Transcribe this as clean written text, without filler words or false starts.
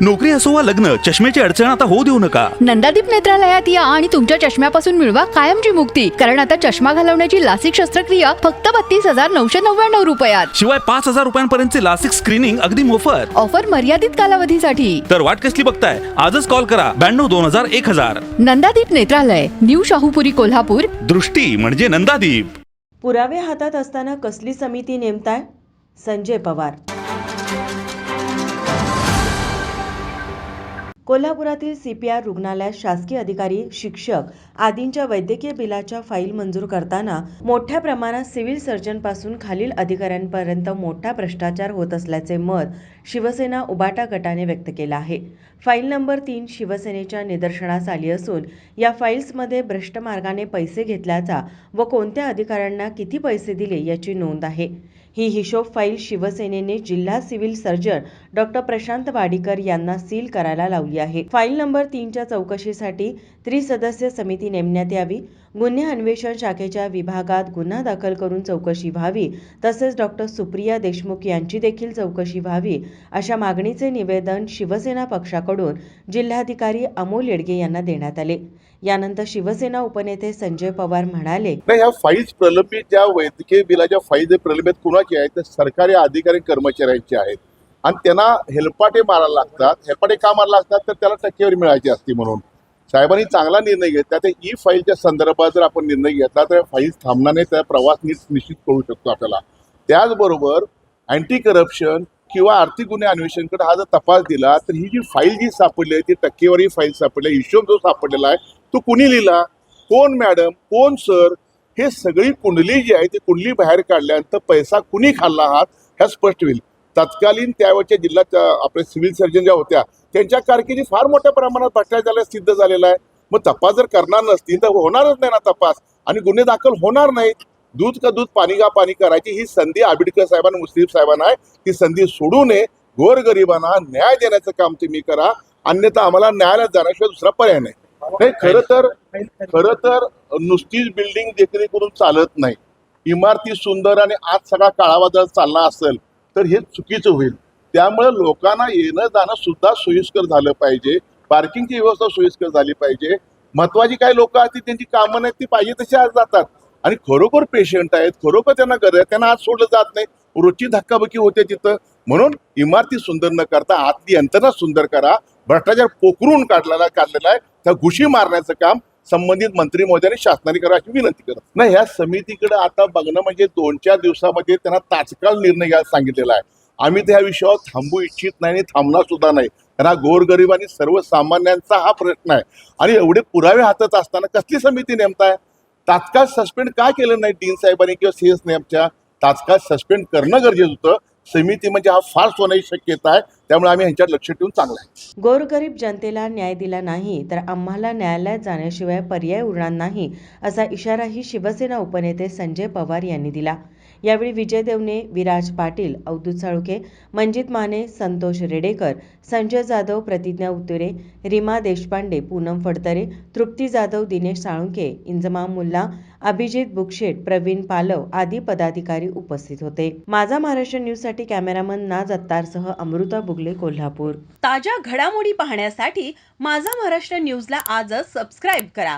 नोकरी असो वा लग्न, चष्म्याची अडचण आता होऊ देऊ नका. नंदादीप नेत्रालयात या आणि तुमच्या चष्म्यापासून मिळवा कायमची मुक्ती. कारण आता चष्मा घालवण्याची लासिक शस्त्रक्रिया फक्त 32,999 रुपयात. शिवाय 5,000 रुपयांपर्यंतचे लासिक स्क्रीनिंग अगदी मोफत. ऑफर मर्यादित कालावधीसाठी. तर वाट कसली बघताय, आजच कॉल करा 92-2000-1000. नंदादीप नेत्रालय, न्यू शाहूपुरी, कोल्हापूर. दृष्टी म्हणजे नंदादीप. पुरावे हातात असताना कसली समिती नेमताय? संजय पवार. कोल्हापुरातील CPR रुग्णालयात शासकीय अधिकारी, शिक्षक आदींच्या वैद्यकीय बिलाच्या फाईल मंजूर करताना मोठ्या प्रमाणात सिव्हिल सर्जनपासून खालील अधिकाऱ्यांपर्यंत मोठा भ्रष्टाचार होत असल्याचे मत शिवसेना उबाटा गटाने व्यक्त केलं आहे. फाईल नंबर 3 शिवसेनेच्या निदर्शनास आली असून या फाईल्समध्ये भ्रष्ट मार्गाने पैसे घेतल्याचा व कोणत्या अधिकाऱ्यांना किती पैसे दिले याची नोंद आहे. ही हिशोब फाईल शिवसेनेने जिल्हा civil surgeon doctor Prashant Wadikar यांना सील करायला लावली आहे. फाईल नंबर 3च्या चौकशीसाठी त्रिसदस्य समिती नेमण्यात यावी. गुन्हे अन्वेषण शाखेच्या विभागात गुन्हा दाखल करून चौकशी व्हावी. तसेच डॉक्टर सुप्रिया देशमुख यांची देखील चौकशी व्हावी अशा मागणीचे निवेदन शिवसेना पक्षाकडून जिल्हाधिकारी अमोल येडगे यांना देण्यात आले. यानंतर शिवसेना उपनेते संजय पवार म्हणाले, ह्या फाईल्स प्रलंबित, ज्या वैद्यकीय बिलाच्या फाईल्स प्रलंबित कुणाची आहेत? तर सरकारी अधिकारी कर्मचाऱ्यांचे आहेत आणि त्यांना हेलपाटे मारायला लागतात. हेलपाटे का मारायला लागतात? तर त्याला टक्केवारी मिळायची असते म्हणून. साहेबांनी चांगला निर्णय घेतला. त्या ई फाईलच्या संदर्भात जर आपण निर्णय घेतला तर फाईल्स थांबण्याने त्या प्रवास निश्चित करू शकतो आपल्याला. त्याचबरोबर अँटी करप्शन किंवा आर्थिक गुन्हे अन्वेषणकडे हा जर तपास दिला तर ही जी फाईल जी सापडली आहे ती टक्केवारी फाईल सापडली, हिशोब जो सापडलेला आहे तो कुणी लिहिला, कोण मॅडम, कोण सर, हे सगळी कुंडली जी आहे ती कुंडली बाहेर काढल्यानंतर पैसा कुणी खाल्ला आहात ह्या स्पष्ट होईल. तत्कालीन त्यावेळच्या जिल्ह्यात आपले सिव्हिल सर्जन ज्या होत्या त्यांच्या कारकिर्दी फार मोठ्या प्रमाणात भ्रष्टाचार सिद्ध झालेला आहे. मग तपास जर करणार नसतील तर होणारच नाही ना तपास आणि गुन्हे दाखल होणार नाहीत. दूध का दूध पाणी का पाणी करायची ही संधी आंबेडकर साहेबांना, मुश्रीफ साहेबांना आहे. ही संधी सोडू नये. गोरगरिबांना न्याय देण्याचं काम तुम्ही करा, अन्यथा आम्हाला न्यायालयात जाण्याशिवाय दुसरा पर्याय नाही. खरं तर नुसतीच बिल्डिंग देखरेखी करून चालत नाही. इमारती सुंदर आणि आज सगळा काळाबद्दल चालला असेल तर हे चुकीचं होईल. त्यामुळे लोकांना येणं जाणं सुद्धा सोयीस्कर झालं पाहिजे. पार्किंगची व्यवस्था सोयीस्कर झाली पाहिजे. महत्वाची काही लोक आहेत त्यांची कामं नाहीत, ती पाहिजे तशी आज जातात आणि खरोखर पेशंट आहेत, खरोखर त्यांना गरज आहे, त्यांना आज सोडलं जात नाही. रोजची धक्काबुक्की होते तिथं. म्हणून इमारती सुंदर न करता आतली यंत्रणा सुंदर करा. भ्रष्टाचार पोखरून काढलेला आहे त्या घुशी मारण्याचं काम संबंधित मंत्री महोदयांनी शासनाने करा अशी विनंती करत नाही. ह्या समितीकडे आता बघणं म्हणजे 2-4 दिवसामध्ये त्यांना तात्काळ निर्णय घ्यायला सांगितलेला आहे. आम्ही त्या विषयावर थांबू इच्छित नाही आणि थांबणार सुद्धा नाही. कारण हा गोरगरीब आणि सर्वसामान्यांचा हा प्रश्न आहे आणि एवढे पुरावे हातात असताना कसली समिती नेमताय? तात्काळ सस्पेंड का केलं नाही डीन साहेबांनी किंवा CS नेमच्या? तात्काळ सस्पेंड करणं गरजेचं होतं. समिती म्हणजे हा फार होण्याची शक्यता आहे. त्यामुळे आम्ही ह्यांच्यावर लक्ष ठेवून चांगलं आहे. गोरगरीब जनतेला न्याय दिला नाही तर आम्हाला न्यायालयात जाण्याशिवाय पर्याय उरणार नाही असा इशाराही शिवसेना उपनेते संजय पवार यांनी दिला. यावेळी विजय देवणे, विराज पाटील, अवधूत साळुंखे, मंजित माने, संतोष रेडेकर, संजय जाधव, प्रतिज्ञा उतुरे, रीमा देशपांडे, पूनम फडतरे, तृप्ती जाधव, दिनेश साळुंखे, इंजमाम मुल्ला, अभिजित बुक्षेट, प्रवीण पालव आदी पदाधिकारी उपस्थित होते. माझा महाराष्ट्र न्यूजसाठी कॅमेरामन नाज अत्तारसह अमृता बुगले, कोल्हापूर. ताज्या घडामोडी पाहण्यासाठी माझा महाराष्ट्र न्यूजला आजच सबस्क्राईब करा.